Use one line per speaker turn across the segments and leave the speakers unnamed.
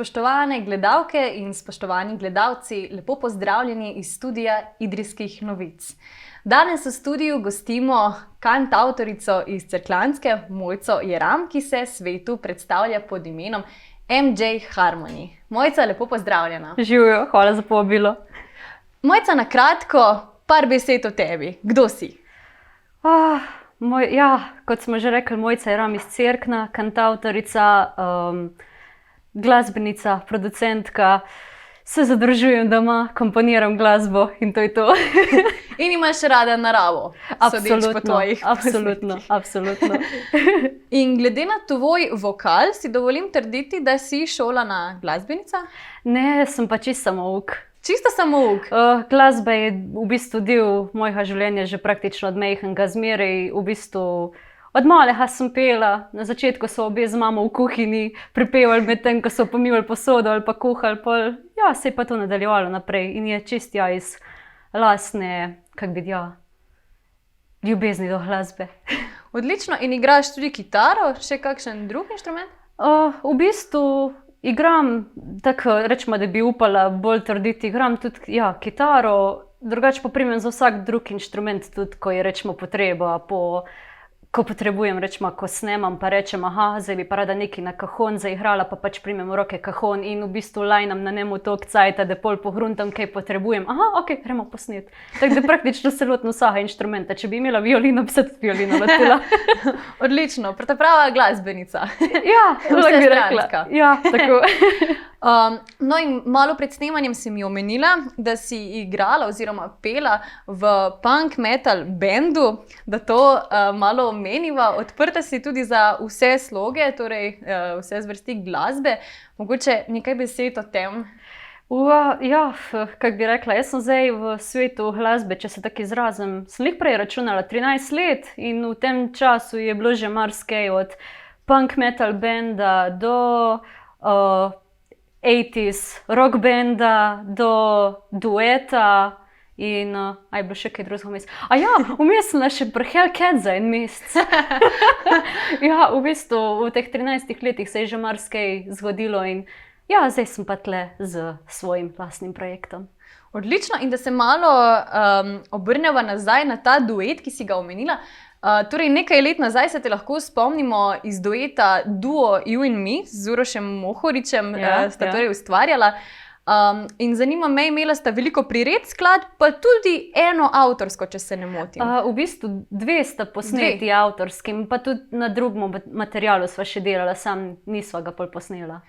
Spoštovane gledalke in spoštovani gledalci, lepo pozdravljeni iz studia Idrijskih novic. Danes v studiu gostimo kantavtorico iz Cerkljanske, Mojco Jeram, ki se svetu predstavlja pod imenom MJ Harmony. Mojca, lepo pozdravljena.
Živjo, hvala za povabilo.
Mojca, na kratko, par besed o tebi. Kdo si?
Kot smo že rekli, Mojca Jeram iz Cerkna, kantavtorica, glasbenica, producentka. Se zadržujem doma, komponiram glasbo in to je to.
In imaš rada naravo, sodeč po tvojih posnetkih.
Absolutno.
In glede na tvoj vokal, si dovolim trditi, da si šolana glasbenica?
Ne, sem pa čisto samouk.
Čisto samouk?
Glasba je v bistvu del mojega življenja že praktično od majhnega. Zmeraj v bistvu od malega sem pela. Na začetku so obe z mamo v kuhinji pripevali medtem, ko so pomivali posodo ali pa kuhali. Ja, se je pa to nadaljevalo naprej in je čist iz lastne, ljubezni do glasbe.
Odlično. In igraš tudi kitaro, še kakšen drug inštrument?
V bistvu igram, tako rečemo, da bi upala bolj trditi, igram tudi kitaro, drugače pa primem za vsak drug inštrument, tudi ko je rečemo potreba, ko potrebujem, rečemo, ko snemam, pa rečem, zdaj bi pa rada nekaj na kahon zaigrala, pa pač primem v roke kahon in v bistvu lajnam na njemu toliko cajta, da pol pogruntam, kaj potrebujem. Ok, gremo posnet. Tako da praktično se lotim vsega inštrumenta. Če bi imela violino, bi se tudi violino lotila.
Odlično, ta prava glasbenica.
Ja, lahko bi rekla. Ja, tako.
No in malo pred snemanjem si mi omenila, da si igrala oziroma pela v punk metal bendu, da to malo omeniva. Odprta si tudi za vse sloge, torej vse zvrsti glasbe. Mogoče nekaj besed o tem? Kako bi rekla, jaz sem zdaj v svetu glasbe, če se tako izrazim, sem lih prej računala 13 let in v tem času je bilo že marsikaj od punk metal benda do 80s rock benda, do dueta in je bilo še kaj drugega vmes. Vmes sem še pri Hellcat za en mesec. V bistvu v teh 13 letih se je že marsikaj zgodilo in zdaj sem pa tle z svojim lastnim projektom. Odlično, in da se malo obrneva nazaj na ta duet, ki si ga omenila. Torej, nekaj let nazaj se te lahko spomnimo iz dueta Duo You and Me z Urošem Mohoričem, sta torej ustvarjala. In zanima me, imela sta veliko priredb skladb, pa tudi eno avtorsko, če se ne motim.
V bistvu dve sta posneti avtorski, pa tudi na drugem materialu sva še delala, sam nisva ga pol posnela.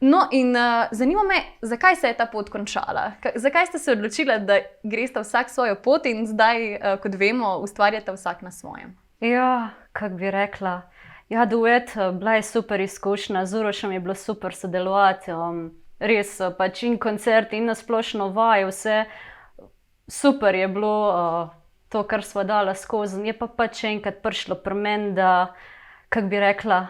No in zanima me, zakaj se je ta pot končala? Zakaj ste se odločila, da gresta vsak svojo pot in zdaj, kot vemo, ustvarjata vsak na svojem?
Kako bi rekla. Duet, bila je super izkušnja, z Urošem je bilo super sodelovati. Res, pač in koncert, in nasplošno vaje, vse super je bilo to, kar sva dala skozi. Je pa pač enkrat prišlo pri meni, da, kako bi rekla,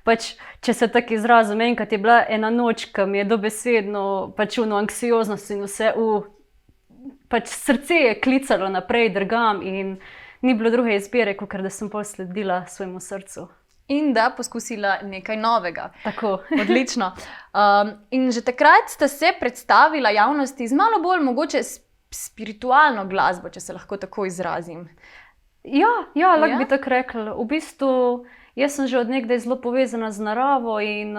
pač, če se tako izrazim, enkrat je bila ena noč, ki mi je dobesedno pač anksioznost in vse, pač srce je klicalo naprej, drgam in ni bilo druge izbire, kakor da sem pol sledila svojemu srcu.
In da poskusila nekaj novega.
Tako.
Odlično. In že takrat ste se predstavila javnosti z malo bolj mogoče spiritualno glasbo, če se lahko tako izrazim.
Lahko bi tako rekla. V bistvu, jaz sem že od nekdaj zelo povezana z naravo in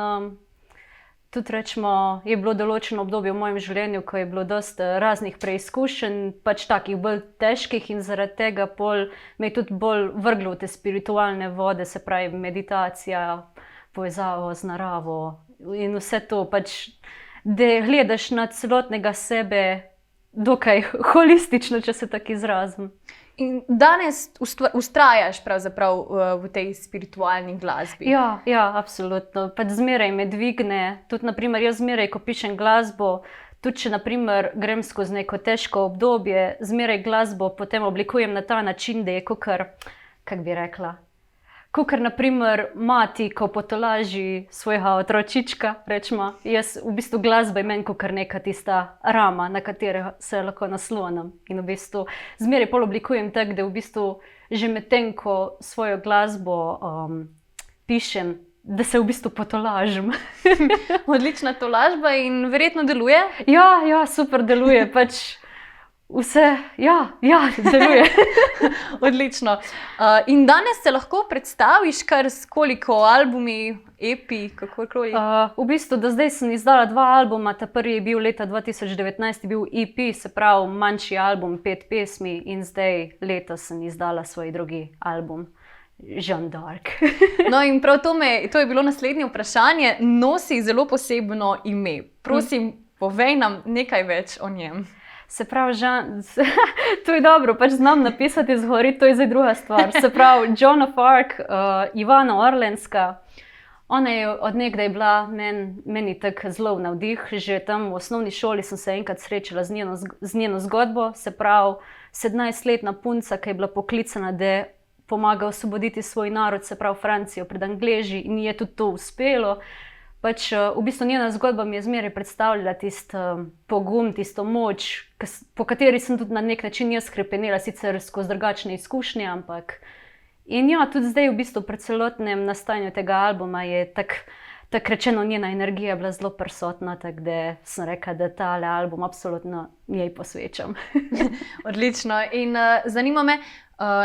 tudi rečemo, je bilo določeno obdobje v mojem življenju, ko je bilo dosti raznih preizkušenj, pač takih bolj težkih in zaradi tega pol me je tudi bolj vrglo v te spiritualne vode, se pravi meditacija, povezavo z naravo in vse to, pač, da gledaš na celotnega sebe dokaj holistično, če se tako izrazim.
In danes vztrajaš pravzaprav v tej spiritualni glasbi.
Ja, absolutno. Pač zmeraj me dvigne. Tudi, naprimer, jaz zmeraj, ko pišem glasbo, tudi če, naprimer, grem skozi neko težko obdobje, zmeraj glasbo potem oblikujem na ta način, da je kako bi rekla, kakor, naprimer, mati, ko potolaži svojega otročička, rečemo, jaz v bistvu glasba je meni kakor neka tista rama, na katero se lahko naslonim. In v bistvu zmeraj pol oblikujem tako, da v bistvu že medtem, ko svojo glasbo pišem, da se v bistvu potolažim.
Odlična tolažba in verjetno deluje.
Ja, super deluje, pač vse, deluje.
Odlično. In danes se lahko predstaviš kar s koliko albumi, epi, kakorkoli?
V bistvu do zdaj sem izdala 2 albuma, ta prvi je bil leta 2019, je bil EP, se pravi manjši album, 5 pesmi in zdaj letos sem izdala svoj drugi album. Jeanne d'Arc.
No in prav to je bilo naslednje vprašanje. Nosi zelo posebno ime. Prosim, povej nam nekaj več o njem.
Se pravi, to je dobro, pač znam napisati zgori, to je zdaj druga stvar. Se pravi, Joan of Arc, Ivana Orlenska, ona je od nekdaj bila meni tak zelo navdih. Že tam v osnovni šoli sem se enkrat srečala z njeno zgodbo. Se pravi, 17-letna punca, ki je bila poklicana, da pomaga osvoboditi svoj narod, se pravi Francijo pred Angleži in je tudi to uspelo. Pač v bistvu njena zgodba mi je zmeraj predstavljala tisti pogum, tisto moč, po kateri sem tudi na nek način jaz hrepenela, sicer skozi drugačne izkušnje, ampak in ja, tudi zdaj v bistvu pri celotnem nastajanju tega albuma je tako rečeno njena energija bila zelo prisotna, tako da sem rekla, da tale album absolutno njej posvečam.
Odlično. In zanima me,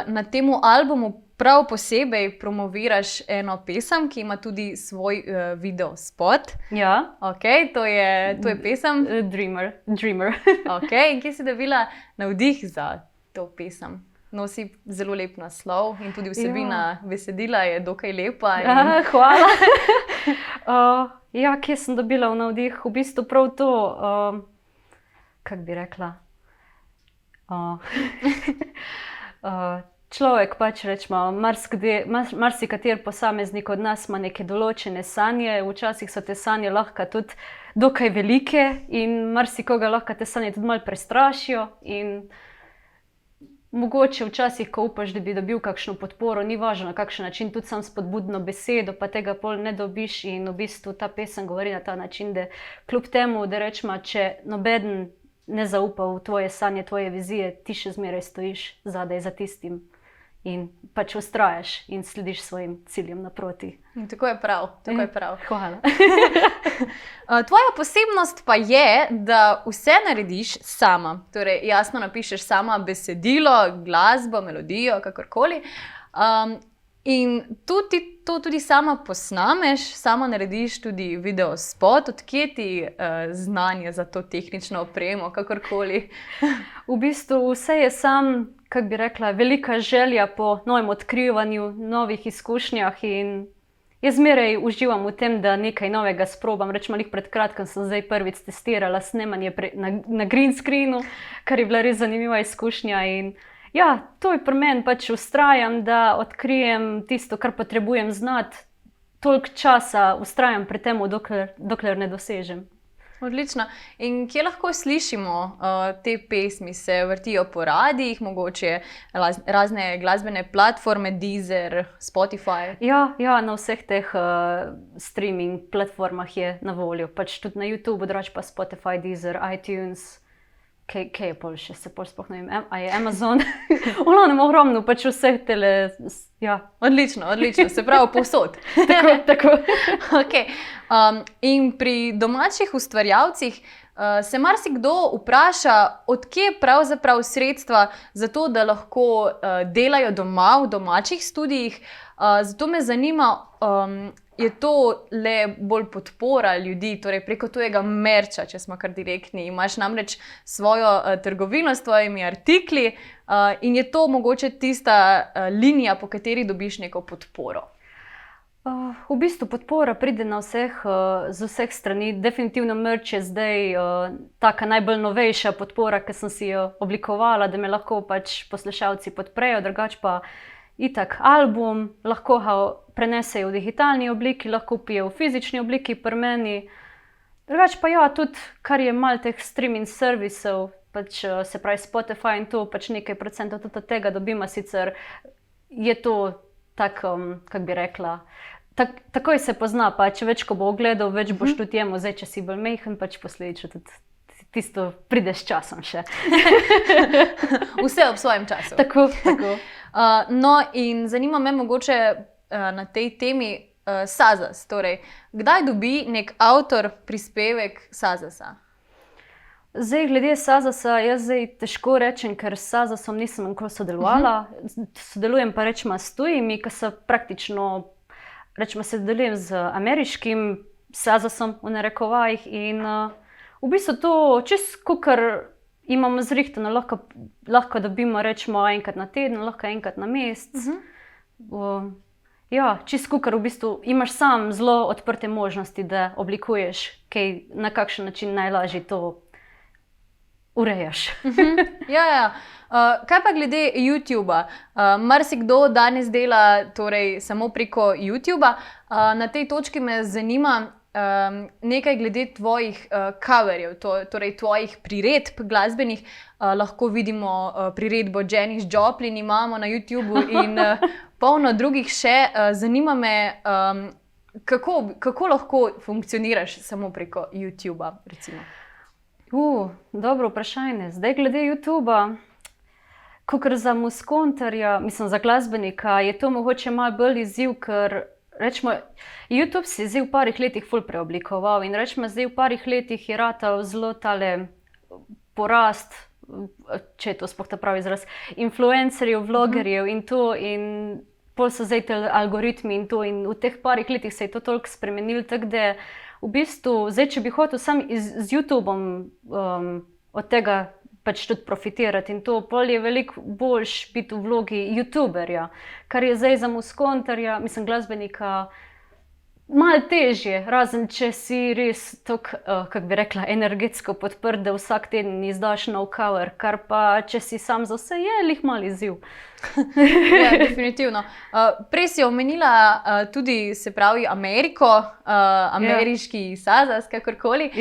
na tem albumu prav posebej promoviraš eno pesem, ki ima tudi svoj video spot.
Ja.
Okay, to je pesem
Dreamer.
Okay, in kje si dobila navdih za to pesem? Nosi zelo lep naslov in tudi vsebina besedila je dokaj lepa.
Hvala. Kje sem dobila navdih? V bistvu prav to, kako bi rekla, človek pač rečemo, marsikateri posameznik od nas ima neke določene sanje, včasih so te sanje lahko tudi dokaj velike in marsikoga lahko te sanje tudi malo prestrašijo in mogoče včasih, ko upaš, da bi dobil kakšno podporo, ni važno na kakšen način, tudi sam spodbudno besedo, pa tega pol ne dobiš in v bistvu ta pesem govori na ta način, da kljub temu, da rečemo, če nobeden ne zaupa v tvoje sanje, tvoje vizije, ti še zmeraj stojiš zadaj za tistim in pač vztrajaš in slediš svojim ciljem naproti.
In tako je prav, tako je prav.
Hvala.
Tvoja posebnost pa je, da vse narediš sama. Torej, jasno napišeš sama besedilo, glasbo, melodijo, kakorkoli. In to tudi sama posnameš, sama narediš tudi video spot. Odkje ti znanje za to tehnično opremo, kakorkoli?
V bistvu vse je sam, kako bi rekla, velika želja po novem odkrivanju, novih izkušnjah in jaz zmeraj uživam v tem, da nekaj novega sprobam. Rečemo, pred kratkim sem zdaj prvič testirala snemanje na green screenu, kar je bila res zanimiva izkušnja in ja, to je pri meni, pač vztrajam, da odkrijem tisto, kar potrebujem znati, toliko časa vztrajam pri tem, dokler ne dosežem.
Odlično. In kje lahko slišimo te pesmi? Se vrtijo po radijih, mogoče razne glasbene platforme, Deezer, Spotify?
Ja, na vseh teh streaming platformah je na voljo. Pač tudi na YouTube, drugače pa Spotify, Deezer, iTunes. Kaj je pol še, se pol sploh ne vem, a je Amazon? Ne ogromno, pač vseh tele, ja.
Odlično, se pravi povsod.
Tako.
Okay. In pri domačih ustvarjalcih se marsikdo vpraša, odkje pravzaprav sredstva za to, da lahko delajo doma v domačih studijih. Zato me zanima, je to le bolj podpora ljudi, torej preko tvojega merča, če smo kar direktni. Imaš namreč svojo trgovino s tvojimi artikli in je to mogoče tista linija, po kateri dobiš neko podporo.
V bistvu podpora pride z vseh strani. Definitivno merč je zdaj taka najbolj novejša podpora, ki sem si jo oblikovala, da me lahko pač poslušalci podprejo, drugače pa itak album, lahko ga prenesejo v digitalni obliki, lahko kupijo v fizični obliki pri meni. Drugače pa ja, tudi kar je malo teh streaming servisov, pač se pravi Spotify in to, pač nekaj procentov tudi od tega dobimo, sicer je to tako, kako bi rekla, takoj se pozna, pa če več ko bo ogledal, več boš tudi jemu, zdaj če si bolj mehen, pač posledično tudi tisto pride s časom še.
Vse ob svojem času.
Tako.
No in zanima me mogoče na tej temi,
Sazas. Torej, kdaj dobi nek avtor prispevek Sazasa?
Zdaj, glede Sazasa, jaz zdaj težko rečem, ker s Sazasom nisem nikoli sodelovala. Sodelujem pa rečemo s tujimi, ki so praktično, rečemo, sodelujem z ameriškim Sazasom v narekovajih in v bistvu to čisto kakor imamo zrihtano, lahko dobimo rečemo enkrat na teden, lahko enkrat na mesec. Ja, čisto kakor v bistvu imaš sam zelo odprte možnosti, da oblikuješ, na kakšen način najlažje to urejaš.
Ja. Kaj pa glede YouTuba? Marsikdo danes dela torej samo preko YouTuba. Na tej točki me zanima nekaj glede tvojih coverjev, torej tvojih priredb glasbenih. Lahko vidimo priredbo Janis Joplin imamo na YouTubu in polno drugih še. Zanima me, kako lahko funkcioniraš samo preko YouTuba, recimo?
Dobro vprašanje. Zdaj, glede YouTuba, kakor za muskontarja, mislim za glasbenika, je to mogoče malo bolj izziv, ker rečemo, YouTube si zdaj v parih letih ful preoblikoval in rečemo, zdaj v parih letih je ratal zelo tale porast, če je to sploh ta pravi izraz, influencerjev, vlogerjev in to, in pol so zdaj te algoritmi in to, in v teh parih letih se je to toliko spremenilo, tako da v bistvu, zdaj, če bi hotel sam z YouTubom od tega pač tudi profitirati in to, pol je veliko boljš biti v vlogi YouTuberja, kar je zdaj za muskontarja, mislim glasbenika, malo težje, razen če si res tako, kako bi rekla, energetsko podprt, da vsak teden izdaš nov cover, kar pa, če si sam za vse, je lih mal izziv.
Ja, definitivno. Prej si omenila tudi, se pravi, Ameriko, ameriški Sazas, kakorkoli.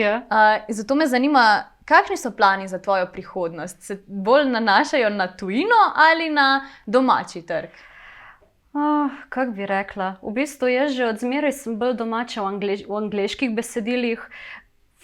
Zato me zanima, kakšni so plani za tvojo prihodnost? Se bolj nanašajo na tujino ali na domači trg?
Kako bi rekla? V bistvu jaz že od zmeraj sem bolj domača v angleških besedilih.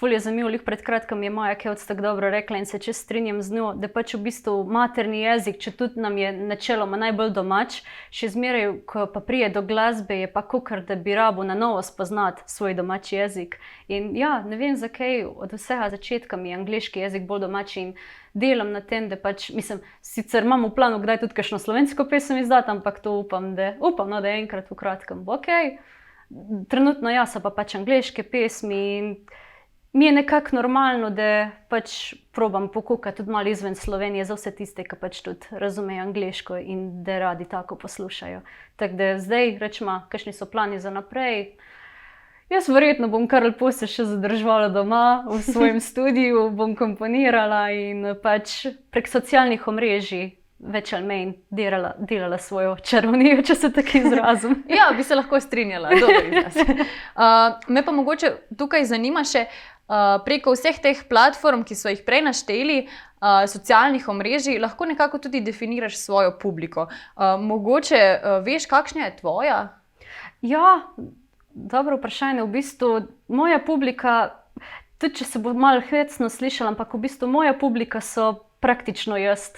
Ful je zanimivo, pred kratkim je Maja Kevc tako dobro rekla in se čisto strinjam z njo, da pač v bistvu materni jezik, če tudi nam je načeloma najbolj domač, še zmeraj, ko pa prije do glasbe, je pa kakor, da bi rabo na novo spoznati svoj domači jezik. In ja, ne vem zakaj, od vsega začetka mi je angleški jezik bolj domač in delam na tem, da pač, mislim, sicer imam v planu kdaj tudi kakšno slovensko pesem izdati, ampak to upam, da enkrat v kratkem bo okej. Trenutno ja, so pa pač angleške pesmi in mi je nekako normalno, da pač probam pokukati tudi malo izven Slovenije za vse tiste, ki pač tudi razumejo angleško in da radi tako poslušajo. Tako da zdaj rečemo, kakšni so plani za naprej. Jaz verjetno bom kar lepo se še zadrževala doma, v svojem studiu, bom komponirala in pač prek socialnih omrežij več ali manj delala svojo čarovnijo, če se tako izrazim.
Ja, bi se lahko strinjala, dober izraz. Me pa mogoče tukaj zanima še, preko vseh teh platform, ki so jih prej našteli, socialnih omrežij, lahko nekako tudi definiraš svojo publiko. Mogoče veš, kakšna je tvoja?
Ja, dobro vprašanje. V bistvu moja publika, tudi če se bo malo hecno slišala, ampak v bistvu moja publika so praktično jaz.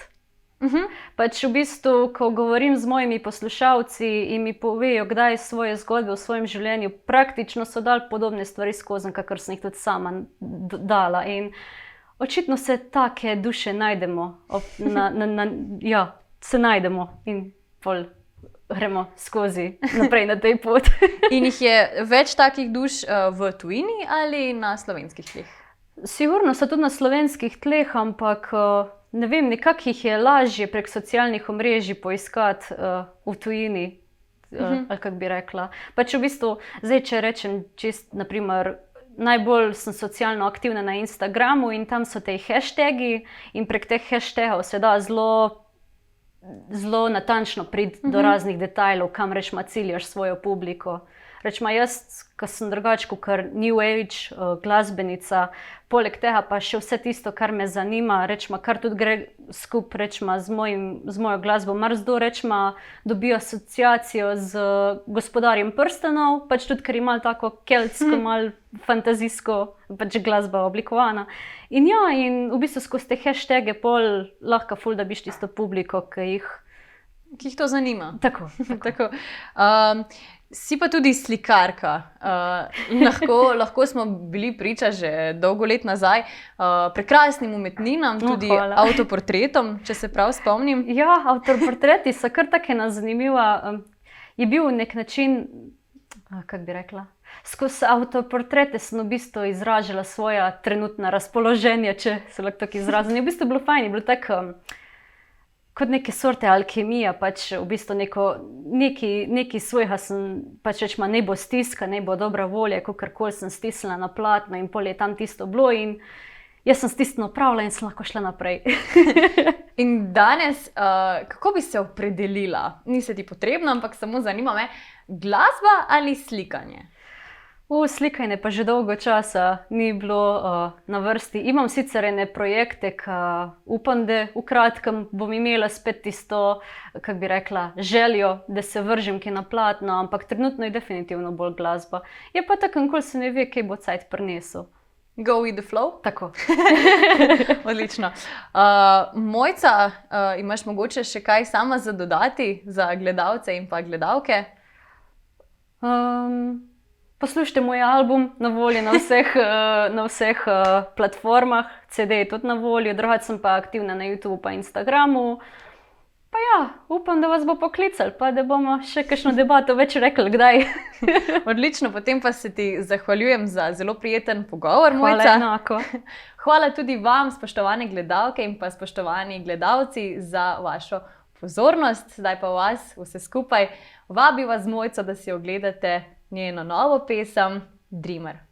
Pač v bistvu, ko govorim z mojimi poslušalci in mi povejo, kdaj svoje zgodbe v svojem življenju, praktično so dali podobne stvari skozi, kakor sem jih tudi sama dala. In očitno se take duše najdemo, ja, se najdemo in pol gremo skozi naprej na tej poti.
In jih je več takih duš v tujini ali na slovenskih tleh?
Sigurno so tudi na slovenskih tleh, ampak ne vem, nekako jih je lažje prek socialnih omrežij poiskati v tujini, ali kako bi rekla. Pač v bistvu, zdaj če rečem čist, naprimer, najbolj sem socialno aktivna na Instagramu in tam so te hashtagi in prek teh hashtagov se da zelo natančno priti do raznih detajlov, kam rečemo ciljaš svojo publiko. Rečemo, jaz, ko sem drugače kakor New Age glasbenica, poleg tega pa še vse tisto, kar me zanima, rečemo, kar tudi gre skupaj z mojo glasbo. Marsikdo rečemo, dobi asociacijo z Gospodarjem prstanov, pač tudi, ker je malo tako keltsko, malo fantazijsko pač glasba oblikovana. In ja, in v bistvu skozi te hashtage pol lahko ful dobiš tisto publiko, ki jih
to zanima.
Tako.
Si pa tudi slikarka. Lahko smo bili priča že dolgo let nazaj prekrasnim umetninam, tudi avtoportretom, če se prav spomnim.
Ja, avtoportreti so kar tako zanimiva. Je bil nek način, kako bi rekla, skozi avtoportrete sem v bistvu izražala svoja trenutna razpoloženja, če se lahko tako izrazim. Je v bistvu bilo fajn, je bilo tako kot neke sorte alkemija, pač v bistvu nekaj svojega sem, pač rečma, ne bo stiska, ne bo dobra volja, kakorkoli sem stisnila na platno in pol je tam tisto bilo in jaz sem stisnila pravila in sem lahko šla naprej.
In danes, kako bi se opredelila? Ni se ti potrebno, ampak samo zanima me, glasba ali slikanje?
Slikanje pa že dolgo časa ni bilo na vrsti. Imam sicer ene projekte, ki upam, da v kratkem bom imela spet tisto, kako bi rekla, željo, da se vržem kaj na platno, ampak trenutno je definitivno bolj glasba. Je pa tako, nikoli se ne ve, kaj bo cajt prinesel.
Go with the flow?
Tako.
Odlično. Mojca, imaš mogoče še kaj sama za dodati za gledalce in pa gledalke?
Poslušajte moj album, na voljo na vseh platformah, CD je tudi na voljo, drugače sem pa aktivna na YouTube pa Instagramu. Pa ja, upam, da vas bo poklical, pa da bomo še kakšno debato več rekli kdaj.
Odlično, potem pa se ti zahvaljujem za zelo prijeten pogovor, Mojca.
Hvala enako.
Hvala tudi vam, spoštovane gledalke in pa spoštovani gledalci, za vašo pozornost. Zdaj pa vas vse skupaj vabi vas, Mojco, da si ogledate njeno novo pesem Dreamer.